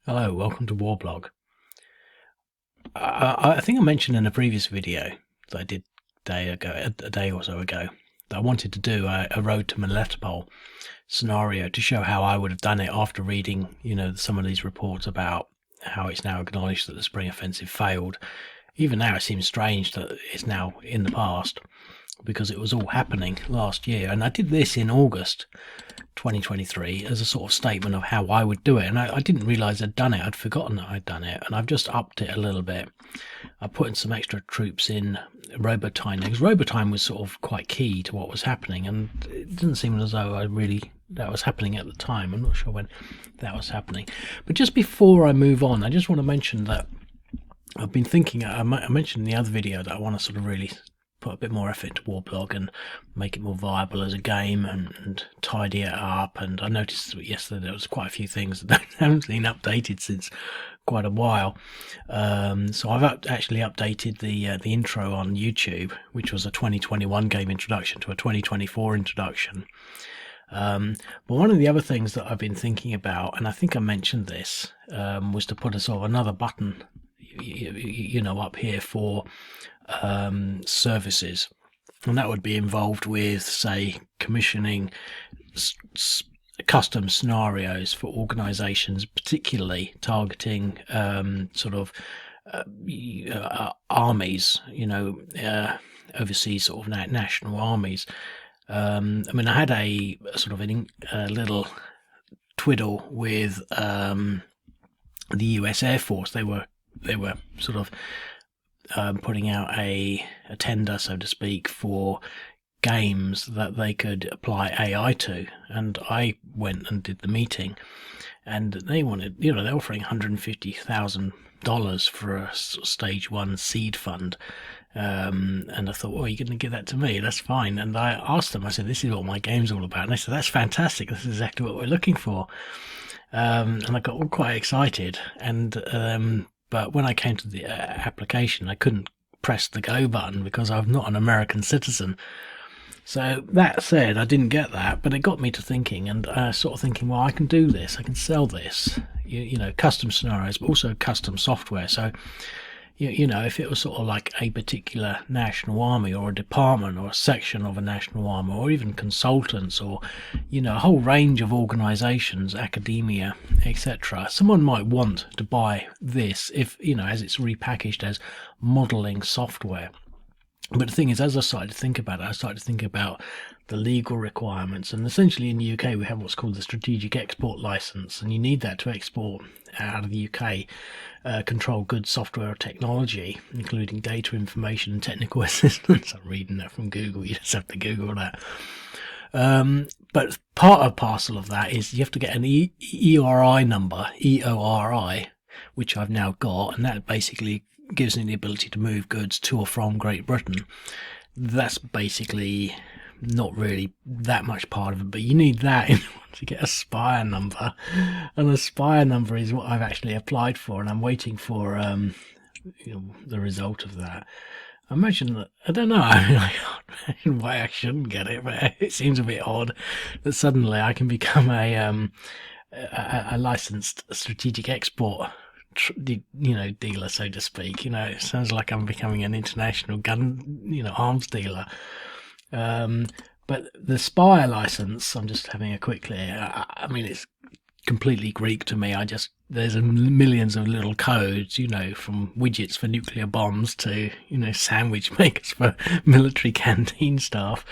Hello, welcome to Warblog. I think I mentioned in a previous video that I did a day or so ago, that I wanted to do a road to Melitopol scenario to show how I would have done it after reading, some of these reports about how it's now acknowledged that the spring offensive failed. Even now, it seems strange that it's now in the past because it was all happening last year, and I did this in August 2023 as a sort of statement of how I would do it. And I didn't realize I'd done it. I'd forgotten that I'd done it, and I've just upped it a little bit. I put in some extra troops in Robotine because Robotine was sort of quite key to what was happening, and it didn't seem as though that was happening at the time. I'm not sure when that was happening. But just before I move on, I just want to mention that I've been thinking, I mentioned in the other video that I want to sort of really put a bit more effort into Warblog and make it more viable as a game and tidy it up. And I noticed yesterday there was quite a few things that haven't been updated since quite a while. So I've actually updated the intro on YouTube, which was a 2021 game introduction to a 2024 introduction. But one of the other things that I've been thinking about, and I think I mentioned this, was to put a sort of another button up here for services, and that would be involved with, say, commissioning custom scenarios for organizations, particularly targeting armies, overseas sort of national armies. I had a sort of a little twiddle with the US Air Force. They were sort of putting out a tender, so to speak, for games that they could apply AI to. And I went and did the meeting, and they wanted, they're offering $150,000 for a stage 1 seed fund. And I thought, well, you're going to give that to me? That's fine. And I asked them, I said, this is what my game's all about. And they said, that's fantastic. This is exactly what we're looking for. And I got all quite excited. And but when I came to the application, I couldn't press the go button because I'm not an American citizen. So that said, I didn't get that, but it got me to thinking, and sort of thinking, well, I can do this, I can sell this, custom scenarios, but also custom software. So, if it was sort of like a particular national army or a department or a section of a national army, or even consultants, or, a whole range of organizations, academia, etc., someone might want to buy this if, as it's repackaged as modeling software. But the thing is, as I started to think about it, I started to think about the legal requirements. And essentially in the UK, we have what's called the Strategic Export License, and you need that to export out of the UK controlled goods, software, or technology, including data, information, and technical assistance. I'm reading that from Google. You just have to Google that. But part and parcel of that is you have to get an EORI number, EORI, which I've now got, and that basically gives me the ability to move goods to or from Great Britain. That's basically not really that much part of it, but you need that in order to get a Spire number, and the Spire number is what I've actually applied for, and I'm waiting for the result of that. I imagine that, I don't know, I can't imagine why I shouldn't get it, but it seems a bit odd that suddenly I can become a licensed strategic export dealer, so to speak. It sounds like I'm becoming an international gun, arms dealer. But the Spire license, I'm just having a quick clear. It's completely Greek to me. There's millions of little codes, from widgets for nuclear bombs to, sandwich makers for military canteen staff.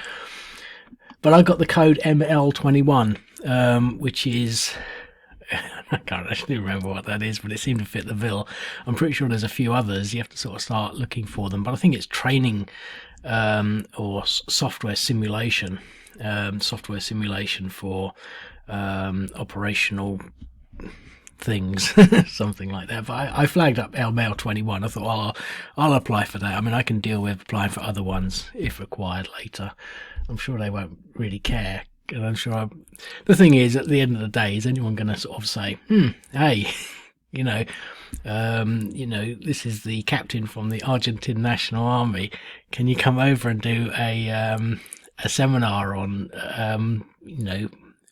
But I got the code ML21, which is, I can't actually remember what that is, but it seemed to fit the bill. I'm pretty sure there's a few others. You have to sort of start looking for them, but I think it's training or software simulation for operational things, something like that. But I flagged up LMail21. I thought, well, I'll apply for that. I can deal with applying for other ones if required later. I'm sure they won't really care. And I'm sure the thing is, at the end of the day, is anyone going to sort of say, hey, this is the captain from the Argentine National Army. Can you come over and do a seminar on,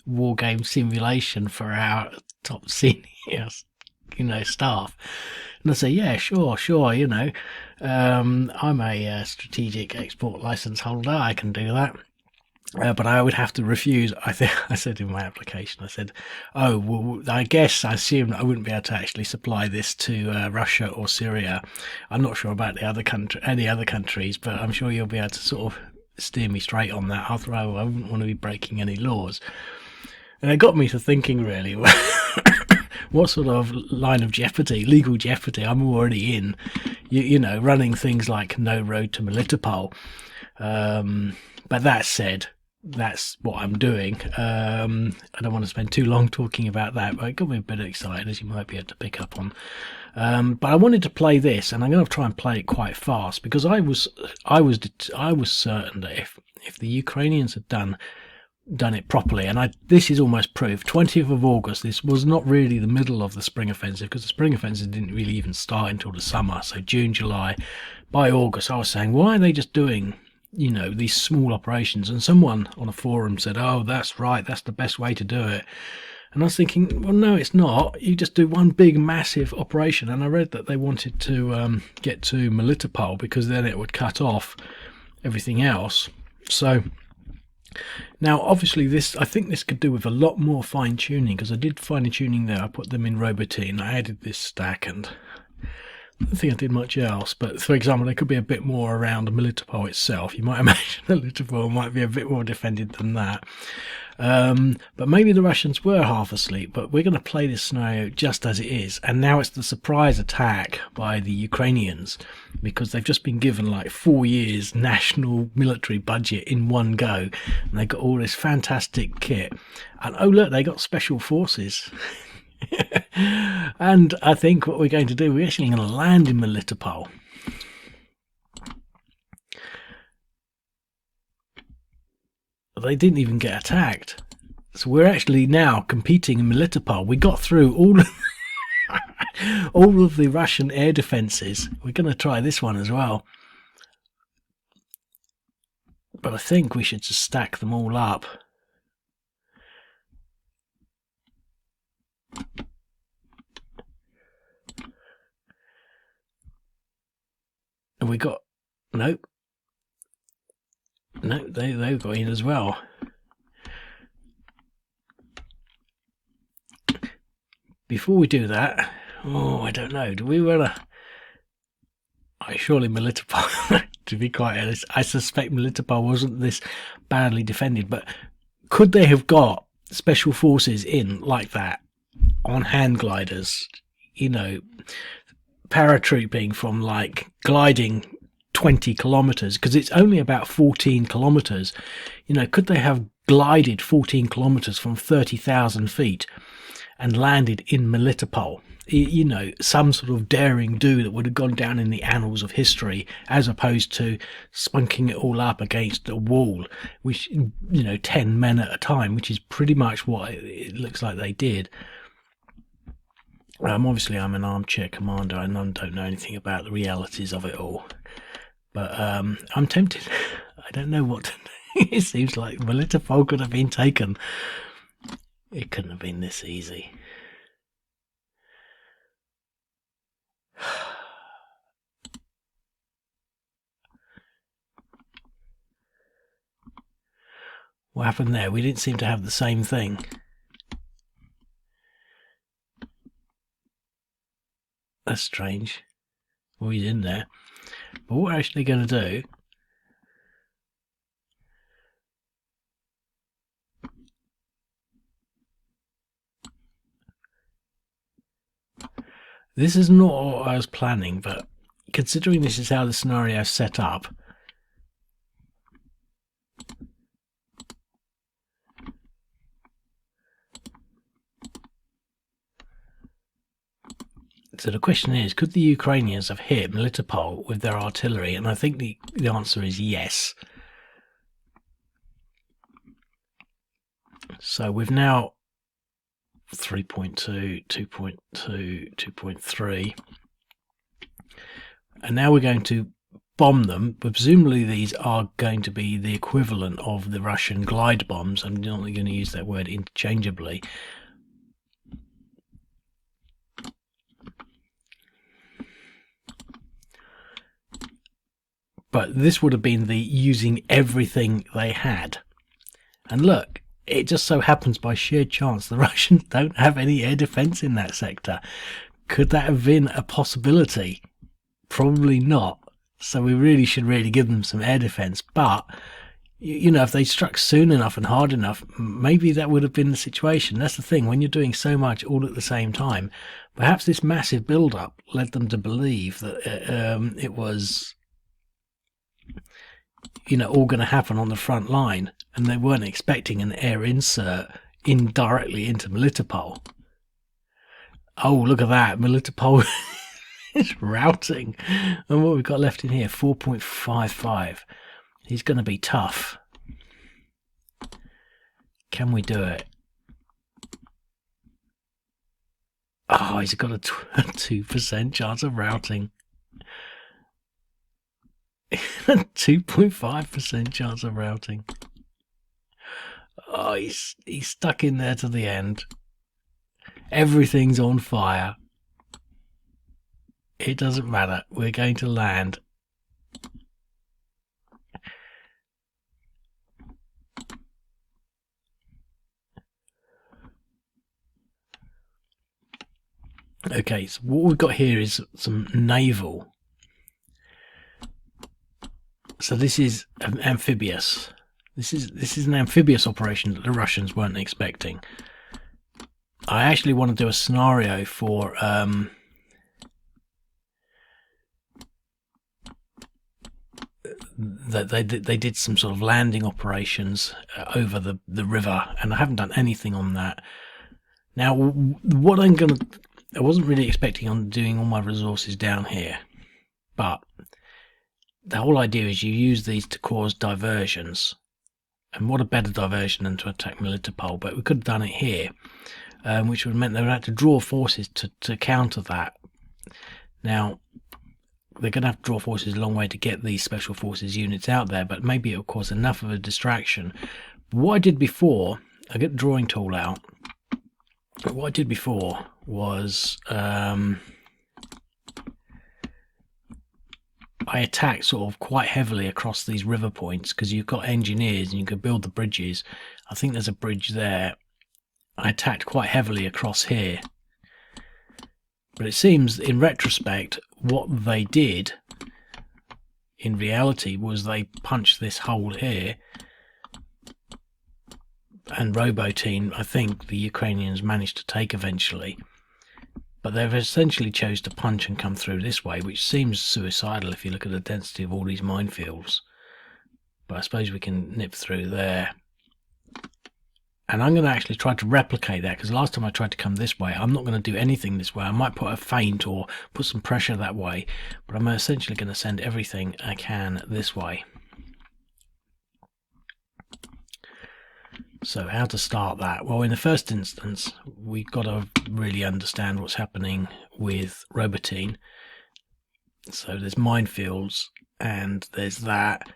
war game simulation for our top seniors? staff. And I say, yeah, sure, I'm a strategic export license holder. I can do that. But I would have to refuse. I said in my application, I said, oh, well, I assume I wouldn't be able to actually supply this to Russia or Syria. I'm not sure about any other countries, but I'm sure you'll be able to sort of steer me straight on that. After all, I wouldn't want to be breaking any laws. And it got me to thinking, really, what sort of line of jeopardy, legal jeopardy, I'm already in, running things like no road to Melitopol. But that said, that's what I'm doing. I don't want to spend too long talking about that, but it got me a bit excited, as you might be able to pick up on. But I wanted to play this, and I'm going to try and play it quite fast, because I was certain that if the Ukrainians had done it properly, and this is almost proof. 20th of August, this was not really the middle of the spring offensive, because the spring offensive didn't really even start until the summer. So June, July, by August, I was saying, why are they just doing these small operations? And someone on a forum said, oh, that's right, that's the best way to do it. And I was thinking, well, no, it's not. You just do one big massive operation. And I read that they wanted to get to Melitopol, because then it would cut off everything else. So now, obviously, I think this could do with a lot more fine tuning, because I did fine tuning there. I put them in Roboteam. I added this stack, and I don't think I did much else. But for example, there could be a bit more around Melitopol itself. You might imagine Melitopol might be a bit more defended than that. But maybe the Russians were half asleep. But we're going to play this scenario just as it is. And now it's the surprise attack by the Ukrainians, because they've just been given like 4 years national military budget in one go. And they got all this fantastic kit. And oh, look, they got special forces. And I think what we're going to do, we're actually going to land in Melitopol. They didn't even get attacked. So we're actually now competing in Melitopol. We got through all of the Russian air defences. We're going to try this one as well. But I think we should just stack them all up. And we got... Nope. No, they got in as well. Before we do that, I don't know. Do we want to... surely Melitopol, to be quite honest, I suspect Melitopol wasn't this badly defended, but could they have got special forces in like that on hand gliders, paratrooping from like gliding 20 kilometers, because it's only about 14 kilometers. Could they have glided 14 kilometers from 30,000 feet and landed in Melitopol? Some sort of daring do that would have gone down in the annals of history, as opposed to spunking it all up against a wall, which 10 men at a time, which is pretty much what it looks like they did. Obviously I'm an armchair commander and I don't know anything about the realities of it all. But I'm tempted. I don't know what to do. It seems like Melitopol could have been taken. It couldn't have been this easy. What happened there? We didn't seem to have the same thing. That's strange. Well, he's in there. But what we're actually going to do... This is not what I was planning, but considering this is how the scenario is set up... So the question is, could the Ukrainians have hit Melitopol with their artillery? And I think the answer is yes. So we've now 3.2, 2.2, 2.3. And now we're going to bomb them. Presumably these are going to be the equivalent of the Russian glide bombs. I'm not going to use that word interchangeably. But this would have been the using everything they had. And look, it just so happens by sheer chance the Russians don't have any air defense in that sector. Could that have been a possibility? Probably not. So we really should give them some air defense. But, you know, if they struck soon enough and hard enough, maybe that would have been the situation. That's the thing. When you're doing so much all at the same time, perhaps this massive build-up led them to believe that it was, you know, all going to happen on the front line, and they weren't expecting an air insert indirectly into Melitopol. Oh, look at that. Melitopol is routing. And what we've got left in here, 4.55. He's going to be tough. Can we do it? Oh, he's got a 2% chance of routing. 2.5% chance of routing. Oh, he's stuck in there to the end. Everything's on fire. It doesn't matter. We're going to land. Okay, so what we've got here is some naval. So this is amphibious. This is an amphibious operation that the Russians weren't expecting. I actually want to do a scenario for that they did some sort of landing operations over the river, and I haven't done anything on that. Now, what I wasn't really expecting on doing all my resources down here, but the whole idea is you use these to cause diversions. And what a better diversion than to attack Melitopol, but we could have done it here, which would have meant they would have to draw forces to counter that. Now, they're going to have to draw forces a long way to get these special forces units out there, but maybe it will cause enough of a distraction. What I did before, I get the drawing tool out. What I did before was I attacked sort of quite heavily across these river points because you've got engineers and you can build the bridges. I think there's a bridge there. I attacked quite heavily across here. But it seems, in retrospect, what they did in reality was they punched this hole here, and Roboteam, I think the Ukrainians managed to take eventually. But they've essentially chose to punch and come through this way, which seems suicidal if you look at the density of all these minefields. But I suppose we can nip through there. And I'm going to actually try to replicate that, because last time I tried to come this way, I'm not going to do anything this way. I might put a feint or put some pressure that way, but I'm essentially going to send everything I can this way. So how to start that? Well, in the first instance, we've got to really understand what's happening with Roboteam. So there's minefields, and there's that.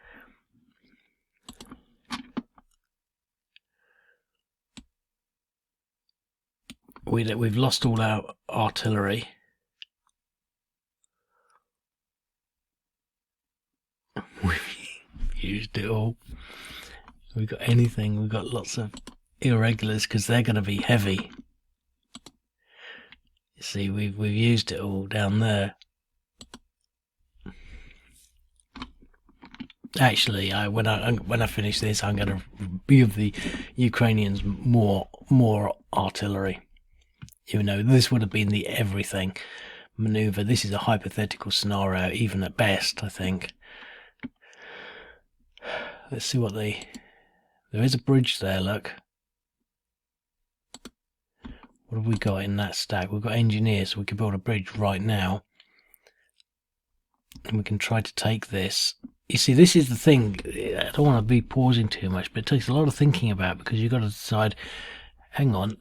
We've lost all our artillery. We've used it all. We've got anything. We've got lots of irregulars because they're going to be heavy. You see, we've used it all down there. Actually, when I finish this, I'm going to give the Ukrainians more artillery. Even though this would have been the everything maneuver, this is a hypothetical scenario, even at best, I think. Let's see what there is a bridge there, look. What have we got in that stack? We've got engineers, so we can build a bridge right now. And we can try to take this. You see, this is the thing. I don't want to be pausing too much, but it takes a lot of thinking about, because you've got to decide, hang on,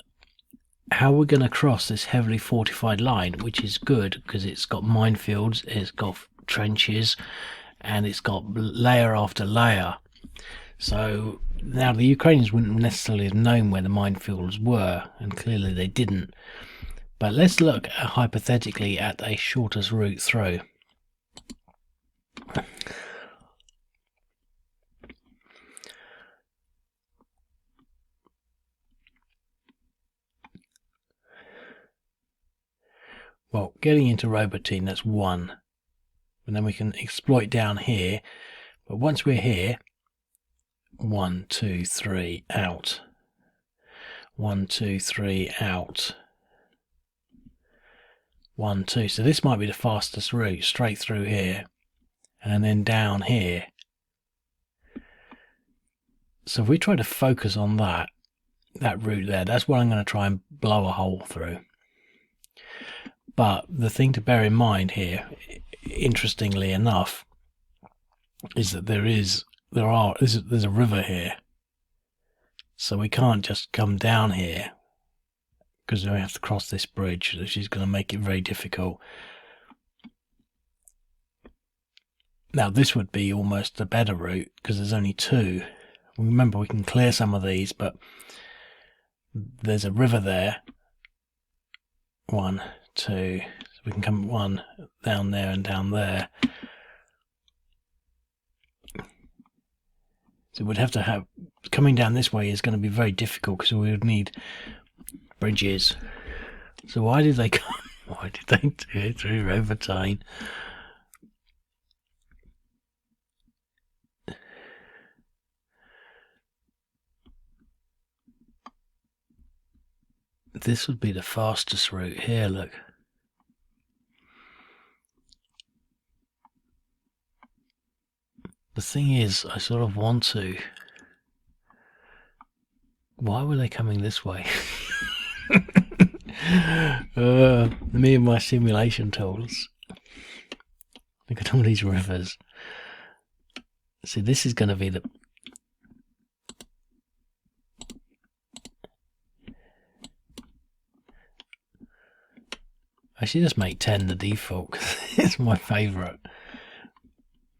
how we're going to cross this heavily fortified line, which is good because it's got minefields, it's got trenches, and it's got layer after layer. So now the Ukrainians wouldn't necessarily have known where the minefields were, and clearly they didn't. But let's look hypothetically at a shortest route through. Well, getting into Robertine, that's 1. And then we can exploit down here. But once we're here, 1, 2, 3, out. 1, 2, 3, out. 1, 2. So this might be the fastest route, straight through here. And then down here. So if we try to focus on that route there, that's what I'm going to try and blow a hole through. But the thing to bear in mind here, interestingly enough, is that there's a river here. So we can't just come down here, because we have to cross this bridge, which is going to make it very difficult. Now this would be almost a better route, because there's only 2. Remember, we can clear some of these, but there's a river there. 1, 2, so we can come 1 down there and down there. So we'd have to have, coming down this way is going to be very difficult, because we would need bridges. So why did they come? Why did they do it through Robertine? This would be the fastest route here, look. The thing is, I sort of want to. Why were they coming this way? Me and my simulation tools. Look at all these rivers. See, this is going to be the... I should just make 10 the default, because it's my favourite.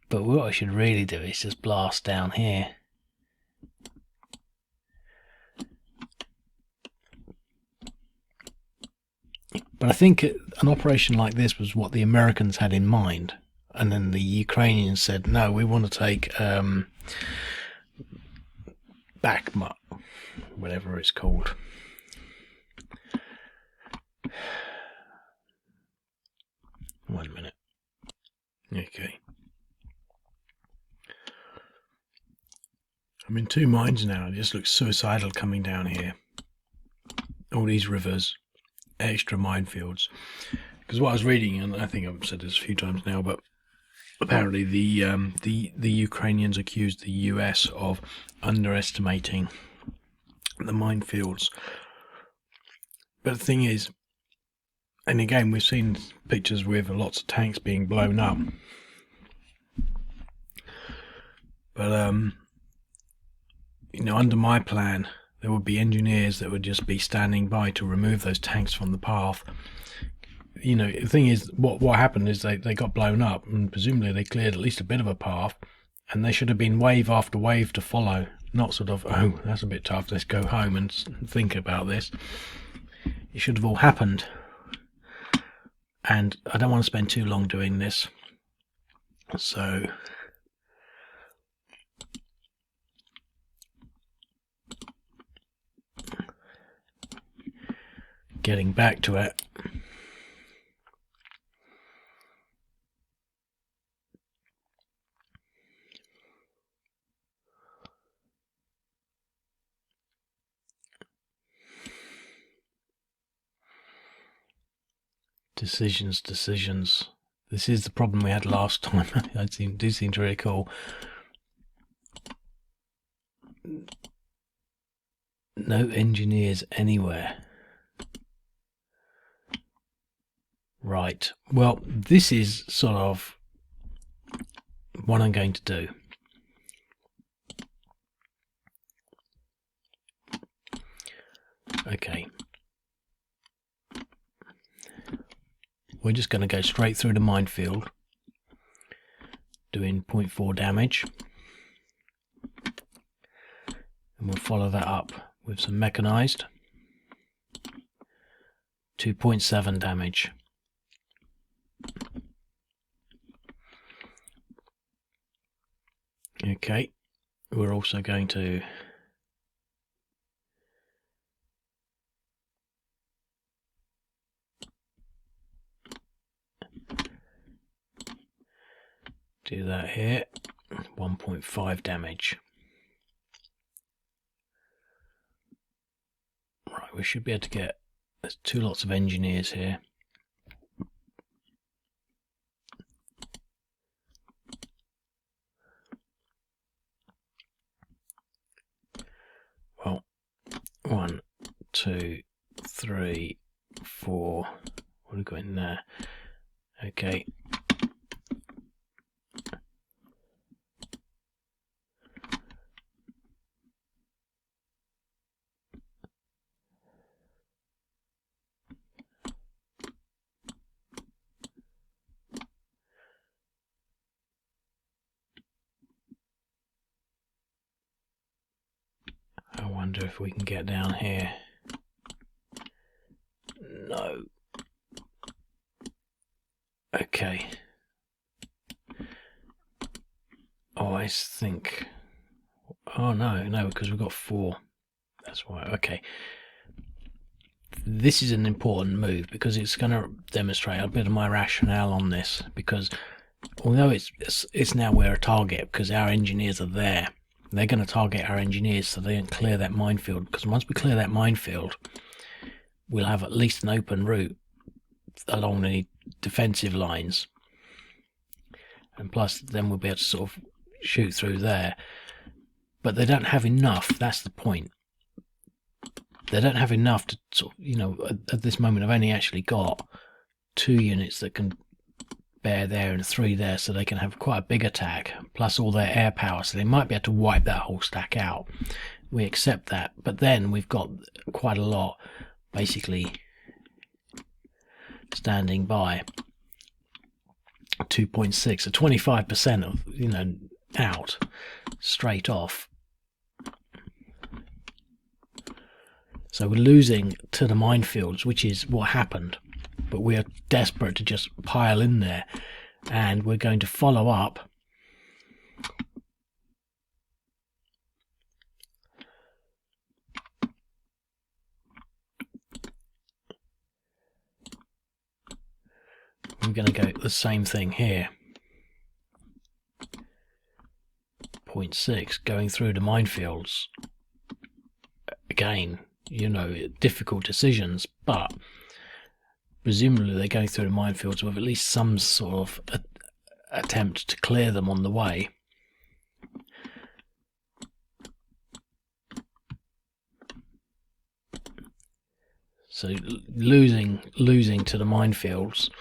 But what I should really do is just blast down here. But I think an operation like this was what the Americans had in mind. And then the Ukrainians said, no, we want to take Bakhmut, whatever it's called. One minute. Okay. I'm in 2 minds now. It just looks suicidal coming down here. All these rivers, extra minefields. Because what I was reading, and I think I've said this a few times now, but apparently the Ukrainians accused the US of underestimating the minefields. But the thing is, and again, we've seen pictures with lots of tanks being blown up. But you know, under my plan, there would be engineers that would just be standing by to remove those tanks from the path. You know, the thing is, what happened is they got blown up, and presumably they cleared at least a bit of a path, and they should have been wave after wave to follow, not sort of, oh, that's a bit tough, let's go home and think about this. It should have all happened. And I don't want to spend too long doing this. So... getting back to it. Decisions. This is the problem we had last time. I do seem to recall. No engineers anywhere. Right. Well, this is sort of what I'm going to do. Okay. We're just going to go straight through the minefield, doing 0.4 damage. And we'll follow that up with some mechanized. 2.7 damage. Okay, we're also going to Do that here. 1.5 damage. Right, we should be able to get... There's 2 lots of engineers here. Well, 1, 2, 3, 4. What have we got in there? Okay. I wonder if we can get down here. No. Okay. Oh, I think... Oh, no, because we've got 4. That's why. Okay. This is an important move because it's going to demonstrate a bit of my rationale on this. Because although it's now we're a target because our engineers are there, they're going to target our engineers so they don't clear that minefield. Because once we clear that minefield, we'll have at least an open route along the defensive lines. And plus, then we'll be able to sort of shoot through there. But they don't have enough. That's the point. They don't have enough to sort of, you know, at this moment I've only actually got 2 units that can bear there and 3 there, so they can have quite a big attack, plus all their air power, so they might be able to wipe that whole stack out. We accept that, but then we've got quite a lot basically standing by. 2.6, so 25% of, you know, out straight off. So we're losing to the minefields, which is what happened. But we are desperate to just pile in there. And we're going to follow up. We're going to go the same thing here. 0.6, going through the minefields. Again, you know, difficult decisions, but presumably they're going through the minefields with at least some sort of attempt to clear them on the way. So losing to the minefields.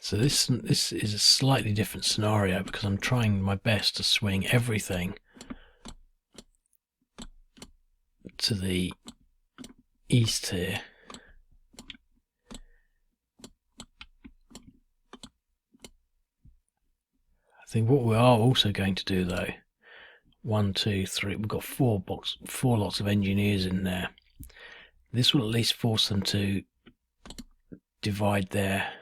So this is a slightly different scenario because I'm trying my best to swing everything to the east here. I think what we are also going to do though, 1, 2, 3, we've got 4 lots of engineers in there. This will at least force them to divide their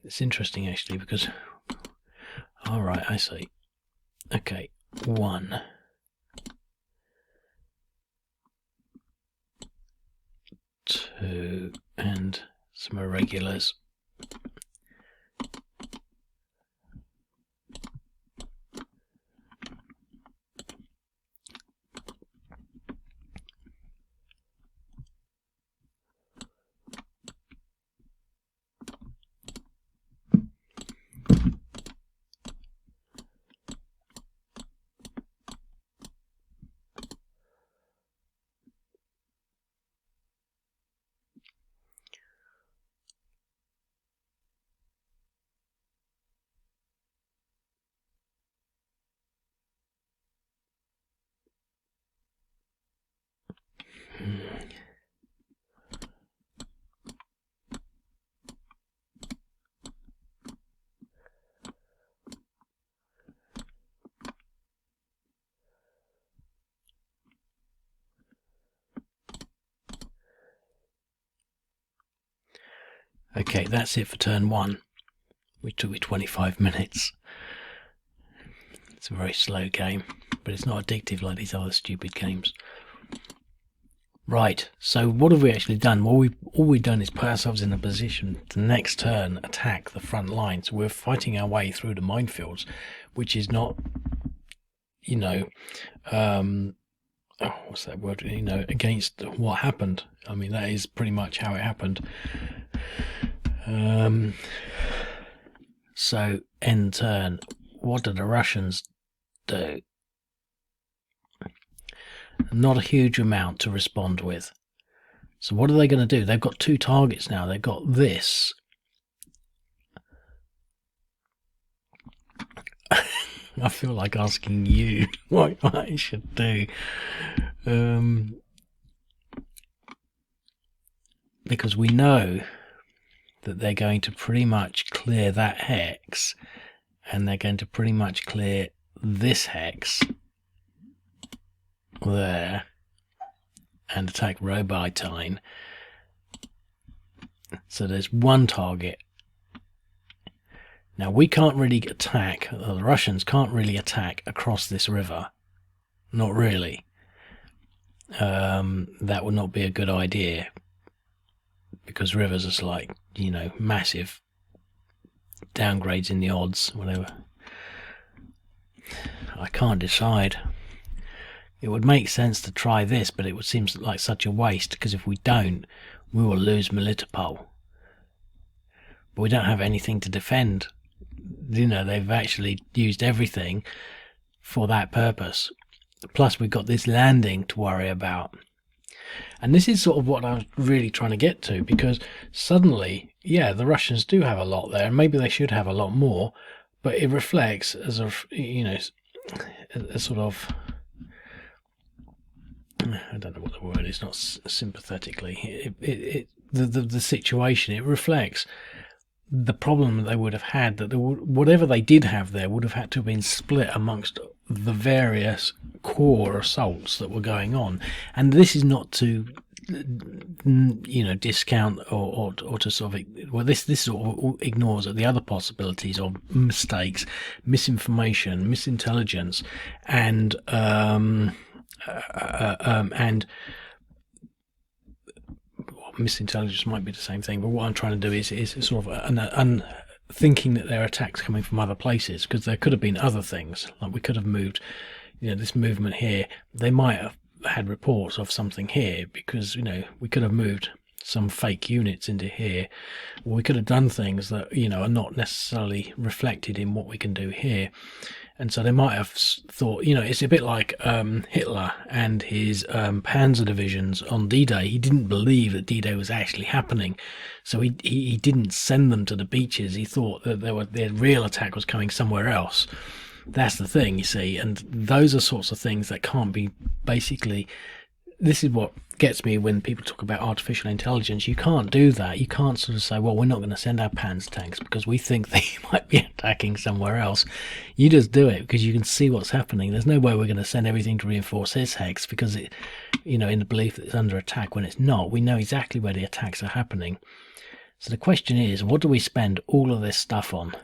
it's interesting actually because alright, I see. Okay, 1, 2 and some irregulars. Okay, that's it for turn 1. We took it 25 minutes. It's a very slow game, but it's not addictive like these other stupid games. Right, so what have we actually done? Well, all we've done is put ourselves in a position to next turn attack the front line. So we're fighting our way through the minefields, which is not, what's that word? Against what happened. I mean, that is pretty much how it happened. So end turn. What do the Russians do? Not a huge amount to respond with. So what are they going to do? They've got 2 targets now. They've got this. I feel like asking you what I should do. Because we know that they're going to pretty much clear that hex, and they're going to pretty much clear this hex there and attack Robytine. So there's 1 target. Now we can't really attack, the Russians can't really attack across this river. Not really. That would not be a good idea, because rivers are like, massive downgrades in the odds, whatever. I can't decide. It would make sense to try this, but it would seem like such a waste, because if we don't, we will lose Melitopol. But we don't have anything to defend. They've actually used everything for that purpose. Plus we've got this landing to worry about. And this is sort of what I was really trying to get to, because suddenly, yeah, the Russians do have a lot there, and maybe they should have a lot more, but it reflects as a sort of, I don't know what the word is, not sympathetically, the situation. It reflects the problem they would have had, that whatever they did have there would have had to have been split amongst the various core assaults that were going on. And this is not to discount or to sort of, well, this sort of ignores the other possibilities of mistakes, misinformation, misintelligence, and misintelligence might be the same thing, but what I'm trying to do is sort of thinking that there are attacks coming from other places, because there could have been other things. Like we could have moved, this movement here. They might have had reports of something here, because we could have moved some fake units into here, or we could have done things that are not necessarily reflected in what we can do here. And so they might have thought, it's a bit like Hitler and his panzer divisions on D-Day. He didn't believe that D-Day was actually happening, so he didn't send them to the beaches. He thought that their real attack was coming somewhere else. That's the thing, you see, and those are sorts of things that can't be basically. This is what gets me when people talk about artificial intelligence. You can't do that. You can't sort of say, well, we're not going to send our Panzer tanks because we think they might be attacking somewhere else. You just do it because you can see what's happening. There's no way we're going to send everything to reinforce this hex because it, in the belief that it's under attack when it's not. We know exactly where the attacks are happening. So the question is, what do we spend all of this stuff on?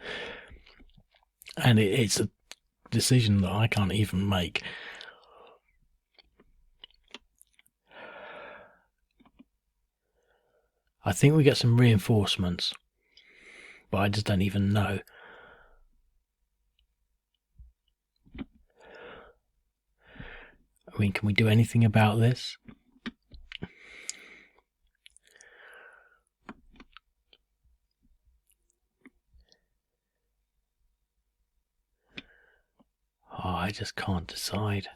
And it's a decision that I can't even make. I think we get some reinforcements, but I just don't even know. I mean, can we do anything about this? Oh, I just can't decide.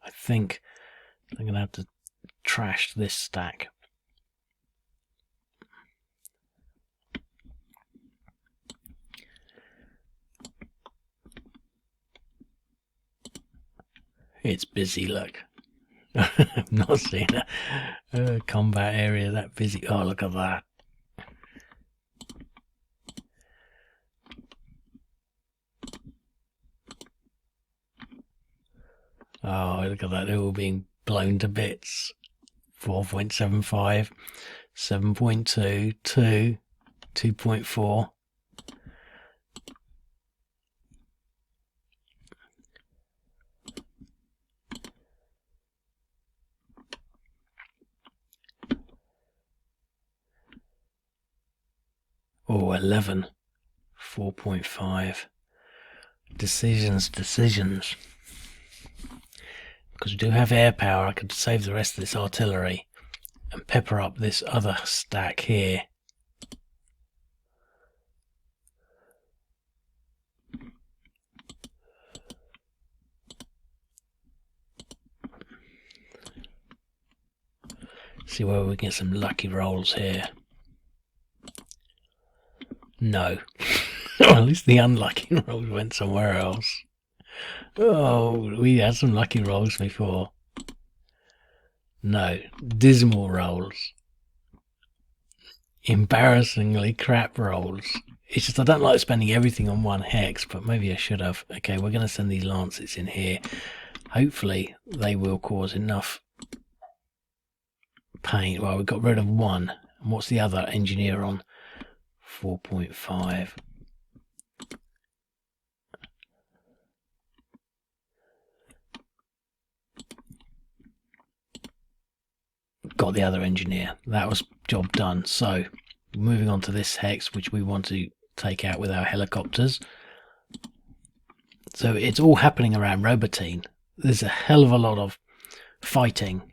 I think I'm going to have to trash this stack. It's busy, look. I've not seen a combat area that busy. Oh, look at that. Oh, look at that. They're all being blown to bits. 4.75. 7.2, 2, 2.4. Oh, 11. 4.5. Decisions. Because we do have air power, I could save the rest of this artillery and pepper up this other stack here. See where we get some lucky rolls here. No. Well, at least the unlucky rolls went somewhere else. Oh, we had some lucky rolls before. No. Dismal rolls. Embarrassingly crap rolls. It's just I don't like spending everything on one hex, but maybe I should have. Okay, we're going to send these lancets in here. Hopefully they will cause enough pain. Well, we got rid of one. And what's the other engineer on? 4.5. Got the other engineer. That was job done. So moving on to this hex, which we want to take out with our helicopters. So it's all happening around Robertine. There's a hell of a lot of fighting.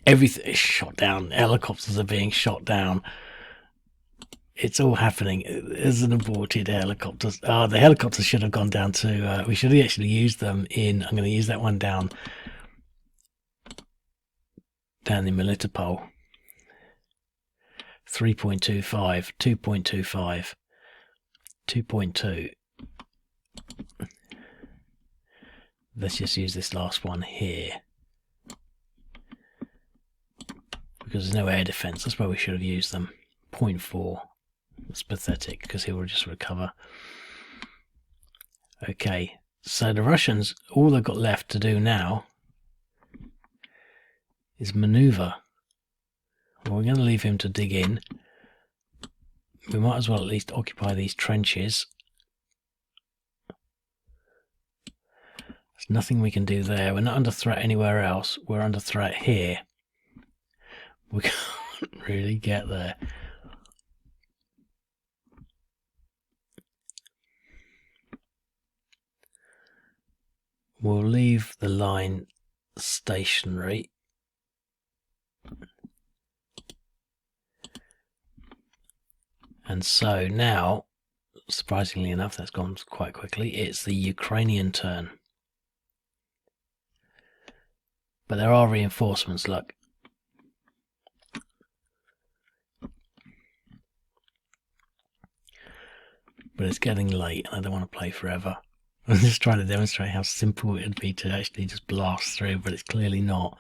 Everything is shot down. Helicopters are being shot down. It's all happening. There's an aborted helicopter. Oh, the helicopters should have gone down to... we should have actually used them in... I'm going to use that one down in Melitopol. 3.25, 2.25, 2.2. Let's just use this last one here. Because there's no air defense. That's where we should have used them. 0.4. It's pathetic because he will just recover. Okay, so the Russians, all they've got left to do now is maneuver. Well, we're going to leave him to dig in. We might as well at least occupy these trenches. There's nothing we can do there. We're not under threat anywhere else. We're under threat here. We can't really get there. We'll leave the line stationary. And so now, surprisingly enough, that's gone quite quickly, it's the Ukrainian turn. But there are reinforcements, look. But it's getting late and I don't want to play forever. I'm just trying to demonstrate how simple it would be to actually just blast through, but it's clearly not.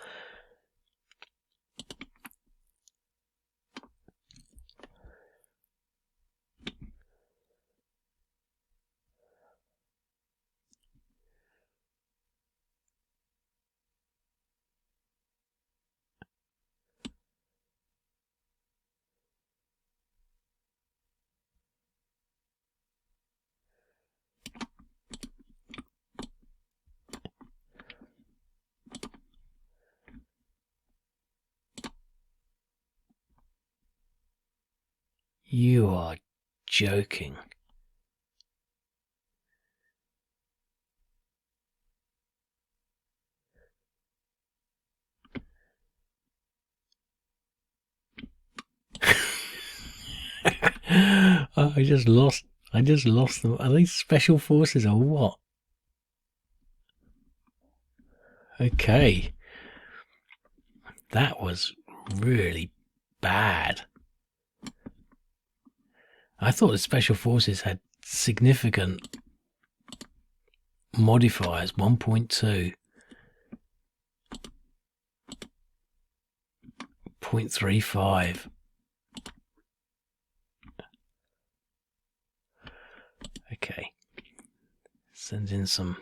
You are joking. Oh, I just lost them. Are these special forces or what? Okay. That was really bad. I thought the special forces had significant modifiers. 1.2, 0.35. Okay. Sends in some.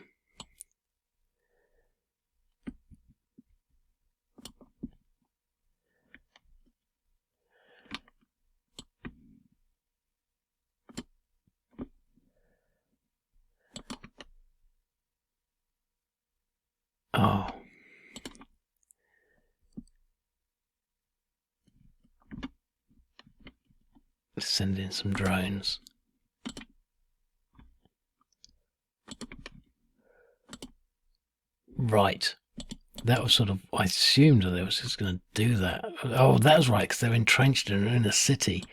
send in some drones. Right. That was sort of, I assumed that it was just going to do that. Oh, that was right, because they're entrenched in a city.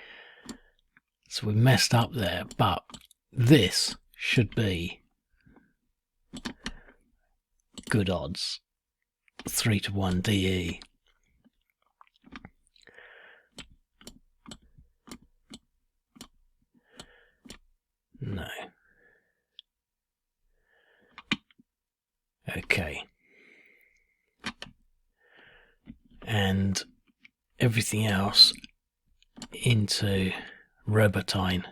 So we messed up there, but this should be good odds. 3-1 DE. No. Okay. And everything else into Robotine.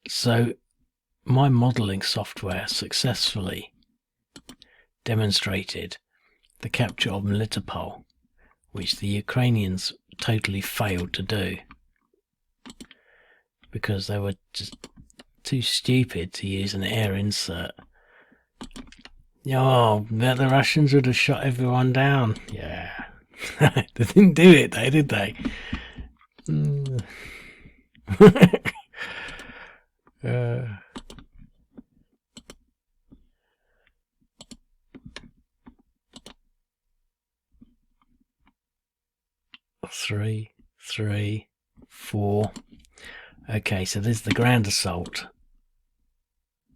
So my modeling software successfully demonstrated the capture of Melitopol, which the Ukrainians totally failed to do because they were just too stupid to use an air insert. Oh, the Russians would have shot everyone down. Yeah. They didn't do it though, did they? 3, 3, 4. Okay, so there's the ground assault.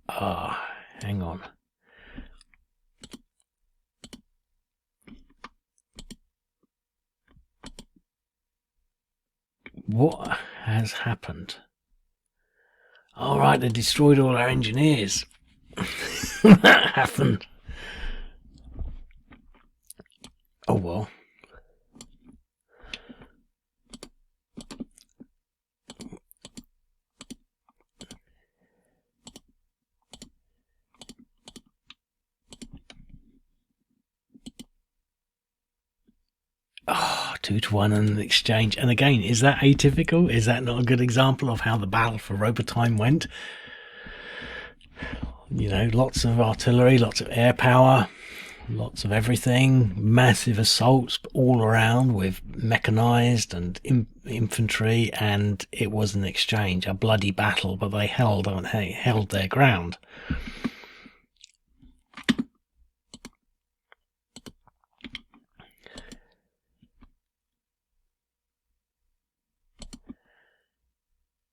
Hang on. What has happened? All right, they destroyed all our engineers. That happened. Oh well. Oh, 2-1 in an exchange. And again, is that atypical? Is that not a good example of how the battle for Robotine went? You know, lots of artillery, lots of air power, lots of everything, massive assaults all around with mechanized and infantry, and it was an exchange, a bloody battle, but they held their ground.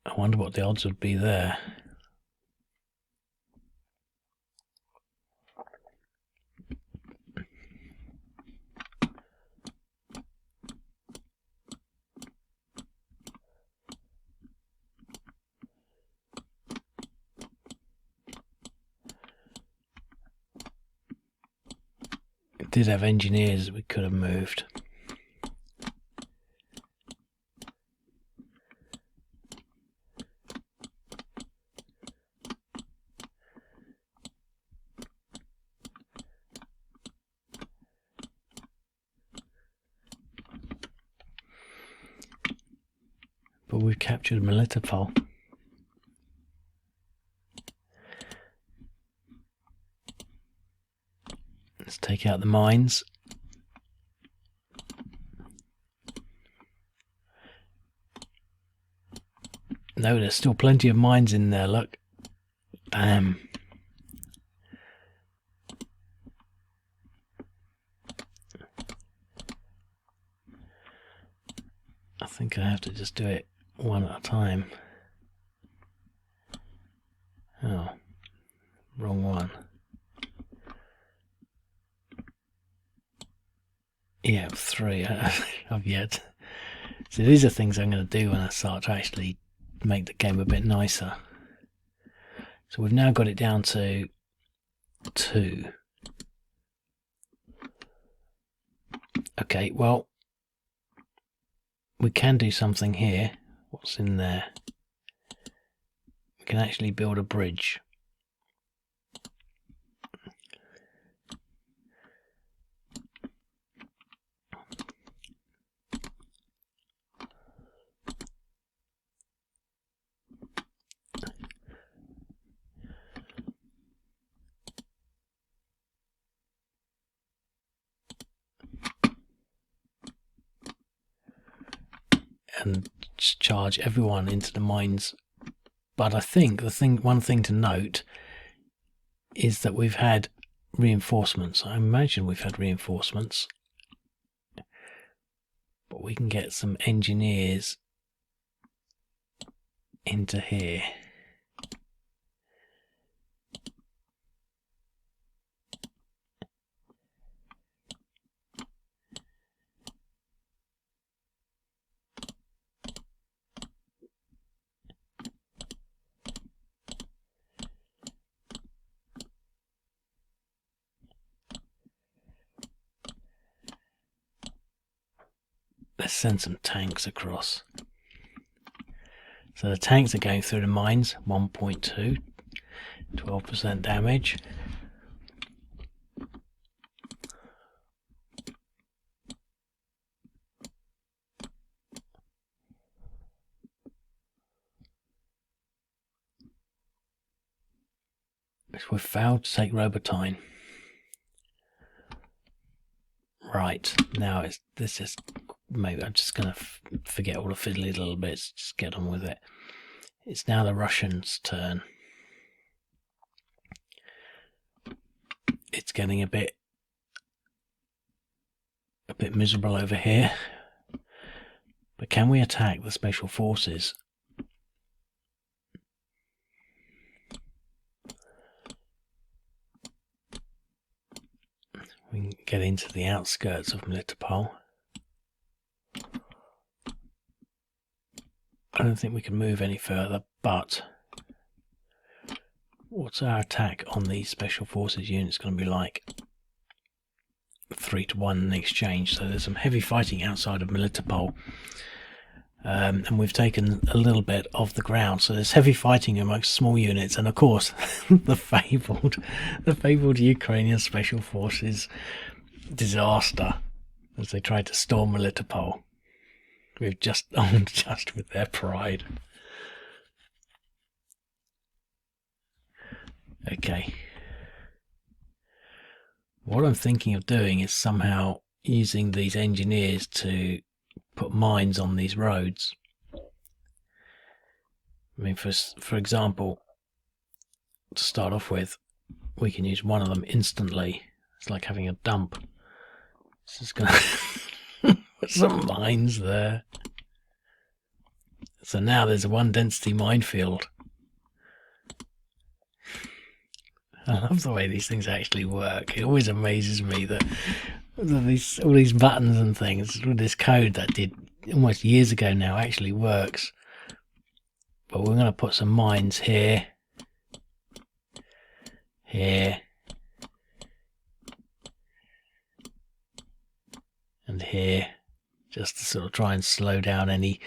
I wonder what the odds would be there. It did have engineers we could have moved. But we've captured Melitopol. Let's take out the mines. No, there's still plenty of mines in there, look. Damn. I think I have to just do it one at a time. Oh, wrong one. Yeah, 3. I've yet. So these are things I'm going to do when I start to actually make the game a bit nicer. So we've now got it down to 2. Okay, well, we can do something here. What's in there? We can actually build a bridge. and charge everyone into the mines. But I think one thing to note is that we've had reinforcements. I imagine we've had reinforcements, but we can get some engineers into here. Let's send some tanks across. So the tanks are going through the mines, 1.2, 12% damage. We've failed to take Robotine. Right, now this is maybe I'm just going to forget all the fiddly little bits, just get on with it. It's now the Russians' turn. It's getting a bit miserable over here. But can we attack the special forces? We can get into the outskirts of Melitopol. I don't think we can move any further, but what's our attack on these special forces units going to be like? 3-1 in exchange. So there's some heavy fighting outside of Melitopol, and we've taken a little bit of the ground. So there's heavy fighting amongst small units, and of course the fabled Ukrainian special forces disaster as they tried to storm Melitopol. We've just with their pride. Okay. What I'm thinking of doing is somehow using these engineers to put mines on these roads. I mean, for example, to start off with, we can use one of them instantly. It's like having a dump. It's just going to put some mines there. So now there's a 1 density minefield. I love the way these things actually work. It always amazes me that all these buttons and things with this code that did almost years ago now actually works. But we're going to put some mines here, here, and here, just to sort of try and slow down any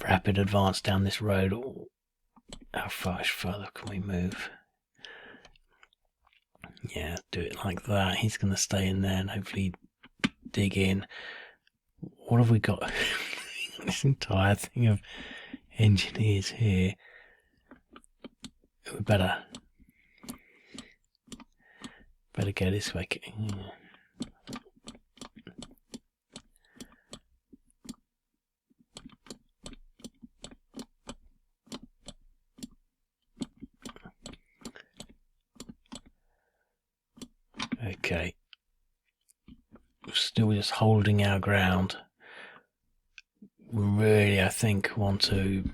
rapid advance down this road. How far further can we move? Yeah, do it like that. He's going to stay in there and hopefully dig in. What have we got? This entire thing of engineers here. We better go this way. Okay. Still just holding our ground. We really, I think, want to...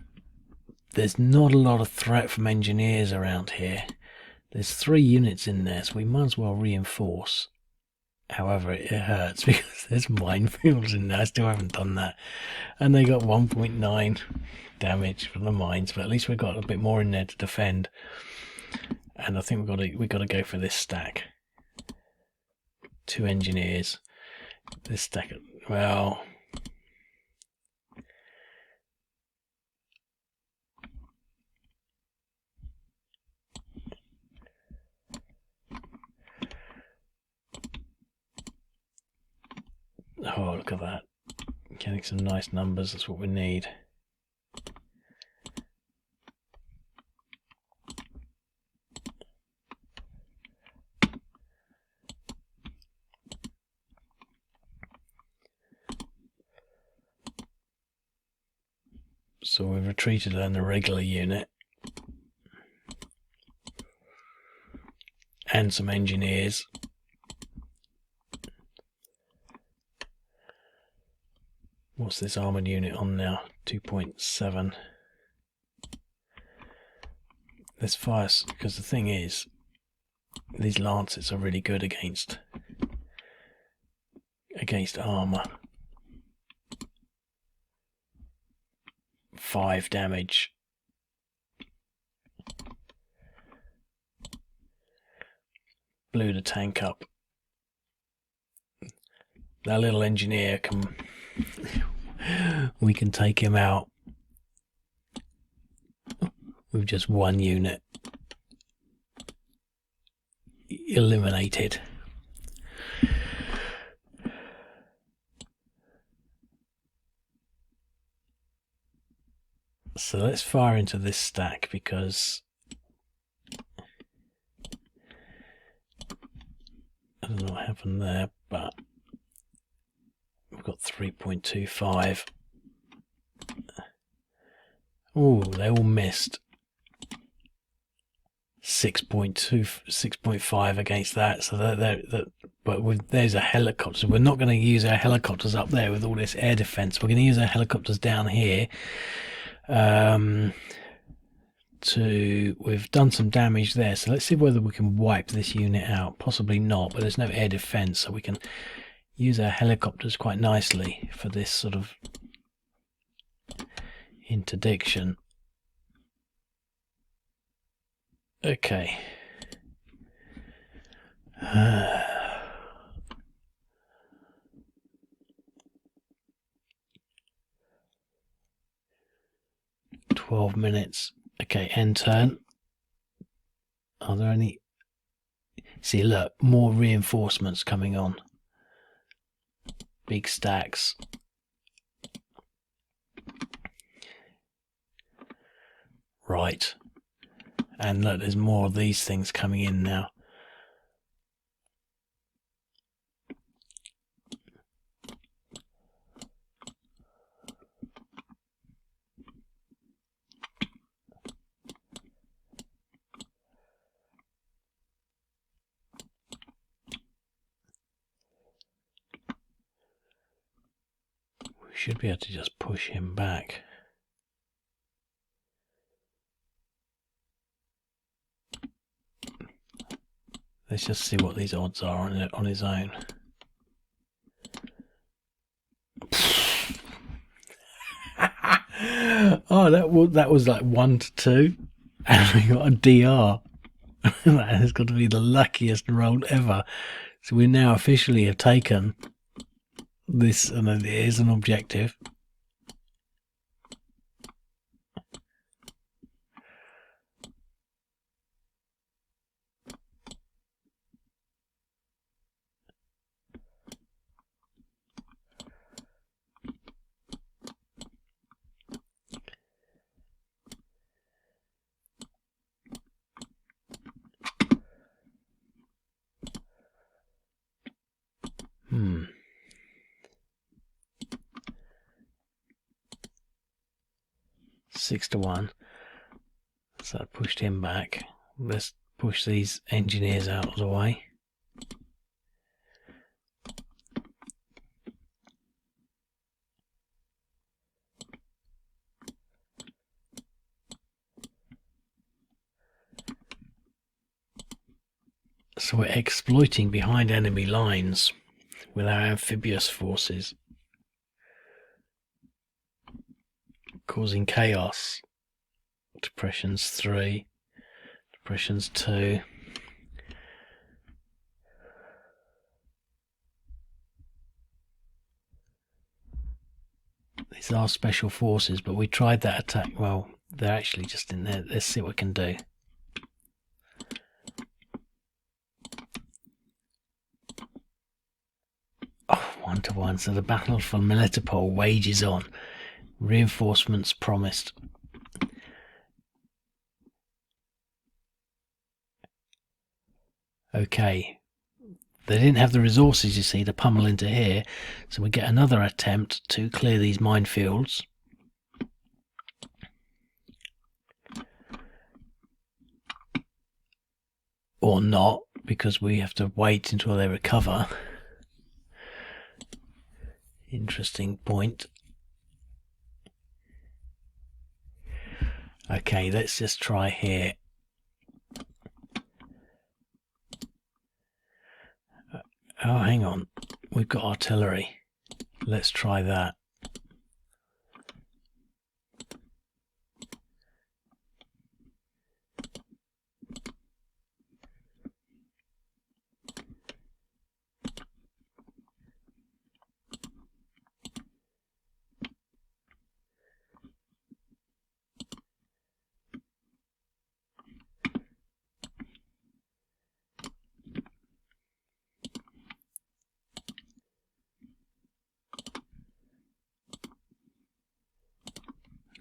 There's not a lot of threat from engineers around here. There's 3 units in there, so we might as well reinforce. However, it hurts because there's minefields in there. I still haven't done that. And they got 1.9 damage from the mines, but at least we've got a bit more in there to defend. And I think we've got to go for this stack. 2 engineers. This stack, well... Oh, look at that. Getting some nice numbers, that's what we need. So we've retreated on the regular unit. And some engineers. What's this armoured unit on now? 2.7. Let's fire, because the thing is, these lancets are really good against armour. 5 damage. Blew the tank up. That little engineer can... we can take him out with just 1 unit. Eliminated. So let's fire into this stack, because I don't know what happened there, but we've got 3.25. Oh, they all missed. 6.5 against that. So there's a helicopter. We're not going to use our helicopters up there with all this air defense. We're going to use our helicopters down here. We've done some damage there, so let's see whether we can wipe this unit out. Possibly not, but there's no air defense, so we can use our helicopters quite nicely for this sort of interdiction. Okay. 12 minutes. Okay, end turn. Are there any... See, look, more reinforcements coming on. Big stacks. Right. And look, there's more of these things coming in now. We should be able to just push him back. Let's just see what these odds are on his own. Oh, that was like 1 to 2, and we got a DR. That has got to be the luckiest roll ever. So we now officially have taken this, and it is an objective. Hmm. 6 to 1. So I pushed him back. Let's push these engineers out of the way. So we're exploiting behind enemy lines with our amphibious forces, causing chaos. Depressions 3, depressions 2. These are special forces, but we tried that attack. Well, they're actually just in there. Let's see what we can do. Oh, 1 to 1. So the battle for Melitopol wages on. Reinforcements promised. Okay. They didn't have the resources, you see, to pummel into here. So we get another attempt to clear these minefields. or not, because we have to wait until they recover. Interesting point. Okay, let's just try here. Oh, hang on. We've got artillery. Let's try that.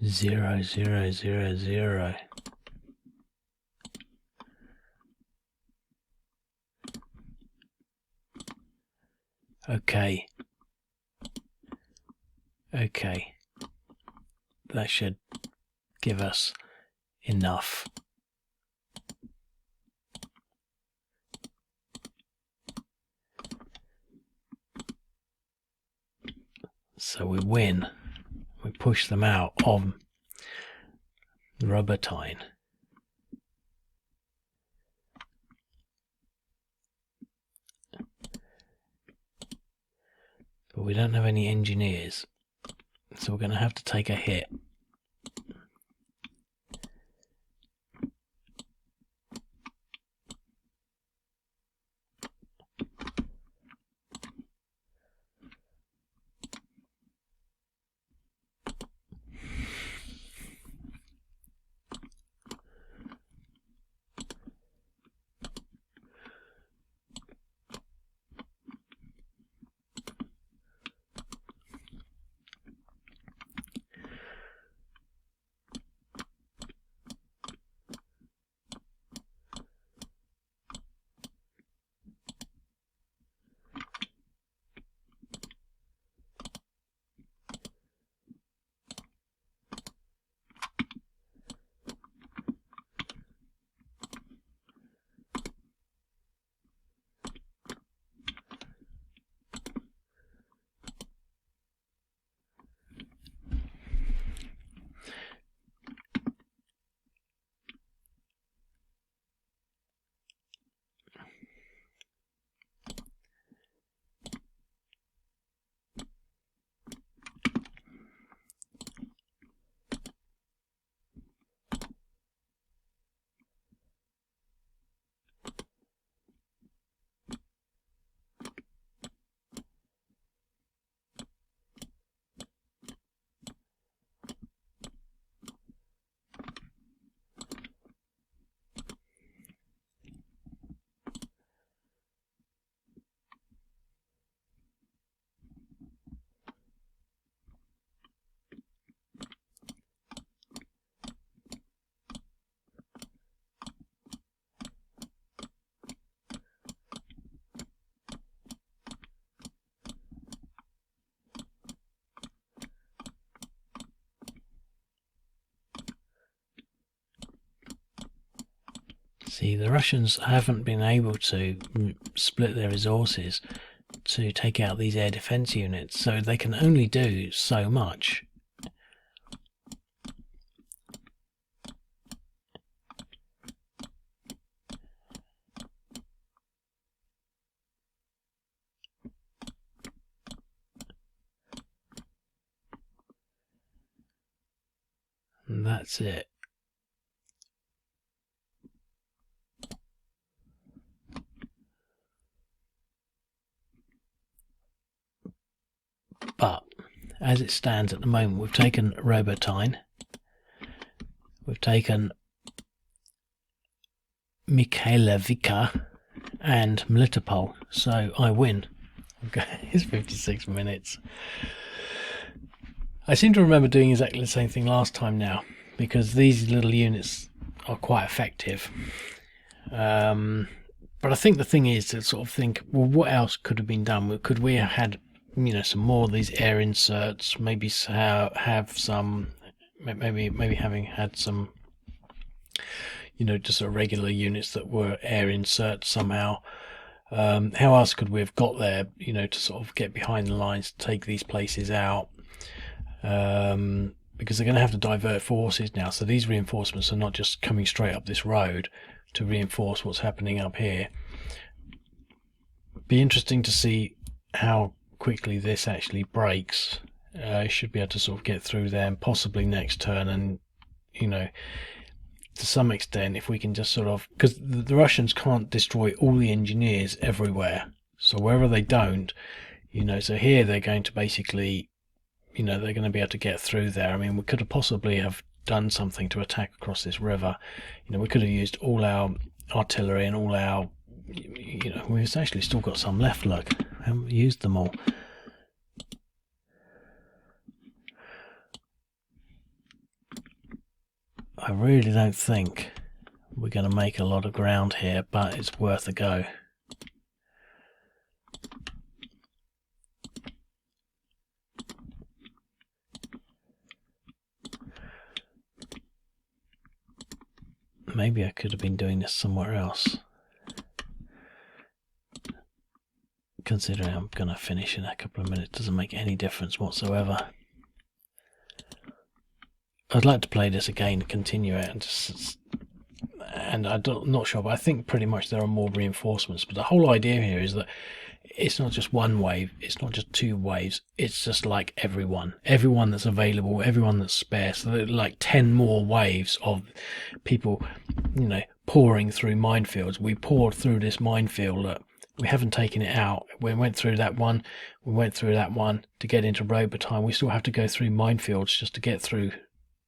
Zero, zero, zero, zero. Okay. Okay. That should give us enough. So we win. We push them out of Robertine. But we don't have any engineers, so we're going to have to take a hit. See, the Russians haven't been able to split their resources to take out these air defense units, so they can only do so much. And that's it. But as it stands at the moment, we've taken Robertine, we've taken Mikhailovka and Melitopol, so I win. Okay, it's 56 minutes. I seem to remember doing exactly the same thing last time now, because these little units are quite effective. But I think the thing is to sort of think, well, what else could have been done? Could we have had, you know, some more of these air inserts? Maybe have some, maybe having had some just sort of regular units that were air inserts somehow. How else could we have got there, to sort of get behind the lines, to take these places out? Because they're going to have to divert forces now. So these reinforcements are not just coming straight up this road to reinforce what's happening up here. Be interesting to see how quickly this actually breaks. Should be able to sort of get through there, and possibly next turn, and to some extent, if we can just sort of, because the Russians can't destroy all the engineers everywhere, so wherever they don't, so here they're going to basically, they're going to be able to get through there. I mean, we could have possibly have done something to attack across this river. We could have used all our artillery and all our, we've actually still got some left, look, I haven't used them all. I really don't think we're going to make a lot of ground here, but it's worth a go. Maybe I could have been doing this somewhere else, considering I'm going to finish in a couple of minutes. Doesn't make any difference whatsoever. I'd like to play this again and continue it, and I'm not sure, but I think pretty much there are more reinforcements. But the whole idea here is that it's not just one wave, it's not just two waves, it's just like everyone that's available, everyone that's spare. So there are like 10 more waves of people, pouring through minefields. We poured through this minefield. We haven't taken it out. We went through that one. We went through that one to get into road battalion. We still have to go through minefields just to get through.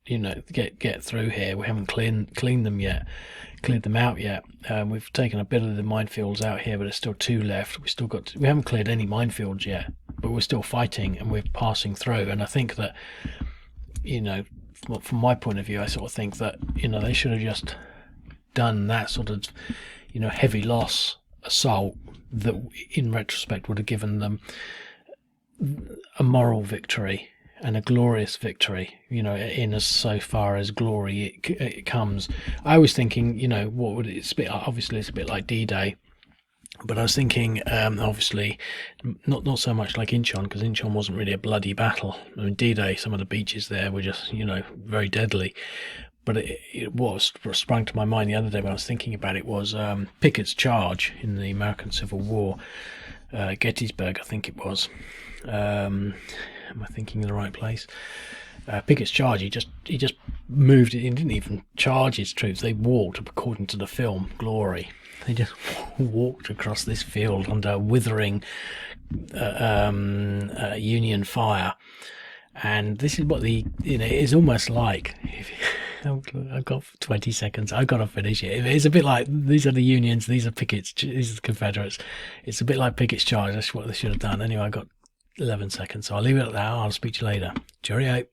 Get through here. We haven't cleared them out yet. We've taken a bit of the minefields out here, but there's still 2 left. We haven't cleared any minefields yet, but we're still fighting and we're passing through. And I think that, from my point of view, I sort of think that, they should have just done that sort of, heavy loss assault that in retrospect would have given them a moral victory and a glorious victory, in as so far as glory it comes. I was thinking, what would it's a bit, obviously it's a bit like D-Day, but I was thinking, obviously, not so much like Incheon, because Incheon wasn't really a bloody battle. I mean, D-Day, some of the beaches there were just, very deadly. But what sprung to my mind the other day when I was thinking about it was Pickett's charge in the American Civil War, Gettysburg, I think it was. Am I thinking in the right place? Pickett's charge, he just moved it. He didn't even charge his troops. They walked, according to the film Glory. They just walked across this field under withering Union fire. And this is what it is almost like. I've got 20 seconds. I've got to finish it. It's a bit like, these are the Unions, these are Pickett's, these are the Confederates. It's a bit like Pickett's charge. That's what they should have done. Anyway, I got 11 seconds, so I'll leave it at that. I'll speak to you later. Cheerio.